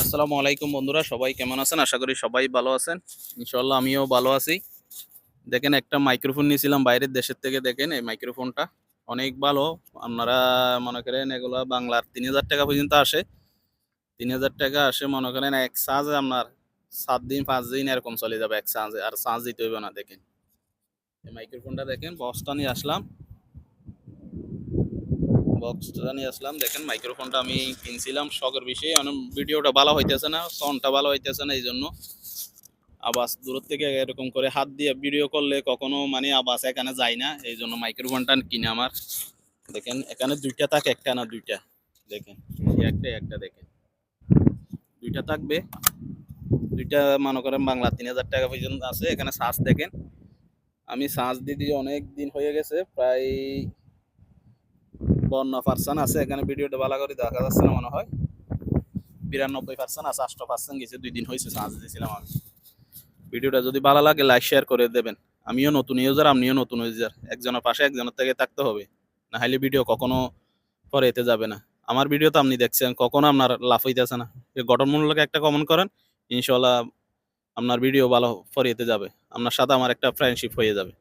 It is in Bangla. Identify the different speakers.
Speaker 1: আসসালামু আলাইকুম বন্ধুরা, সবাই কেমন আছেন? আশা করি সবাই ভালো আছেন। ইনশাআল্লাহ আমিও ভালো আছি। দেখেন, একটা মাইক্রোফোন নিয়েছিলাম বাইরের দেশের থেকে। দেখেন এই মাইক্রোফোনটা অনেক ভালো। আপনারা মনে করেন এগুলা বাংলার ৩,০০০ টাকা পর্যন্ত আসে। ৩,০০০ টাকা আসে, মনে করেন এক চার্জে আপনার ৭ দিন ৫ দিন এরকম চলে যাবে এক চার্জে, আর চার্জ দিতে হইবে না। দেখেন এই মাইক্রোফোনটা, দেখেন বক্সটা নিয়ে আসলাম। দেখেন মাইক্রোফোনটা আমি কিনছিলাম শখের বিষয়ে। ভিডিওটা ভালো হইতেছে না, সাউন্ডটা ভালো হইতেছে না, এই জন্য আওয়াজ দূর থেকে এরকম করে হাত দিয়ে ভিডিও করলে কখনো মানে আওয়াজ এখানে যায় না, এই জন্য মাইক্রোফোনটা কিনে আমার। দেখেন এখানে দুইটা থাকে, একটা না দুইটা। দেখেন এই একটা একটা, দেখেন দুইটা থাকবে। দুইটা মনে করেন বাংলা ৩,০০০ টাকা পর্যন্ত আছে। এখানে চার্জ দেখেন, আমি চার্জ দিয়ে অনেক দিন হয়ে গেছে, প্রায় ৫২% আছে। এখানে ভিডিওটা ভালো করে দেখা যাচ্ছে না মনে হয়, ৯২% আছে, ৮% গেছে। 2 দিন হয়েছে চার্জ দিয়েছিলাম আমি। ভিডিওটা যদি ভালো লাগে লাইক শেয়ার করে দেবেন। আমিও নতুন ইউজার, আপনিও নতুন ইউজার, একজনের পাশে একজনের থেকে থাকতে হবে, না হলে ভিডিও কখনো পরে এতে যাবে না। আমার ভিডিও তো আপনি দেখছেন, কখনো আপনার লাভ হইতেছে না। গঠনমূলক একটা কমেন্ট করেন, ইনশাল্লাহ আপনার ভিডিও ভালো পরে এতে যাবে, আপনার সাথে আমার একটা ফ্রেন্ডশিপ হয়ে যাবে।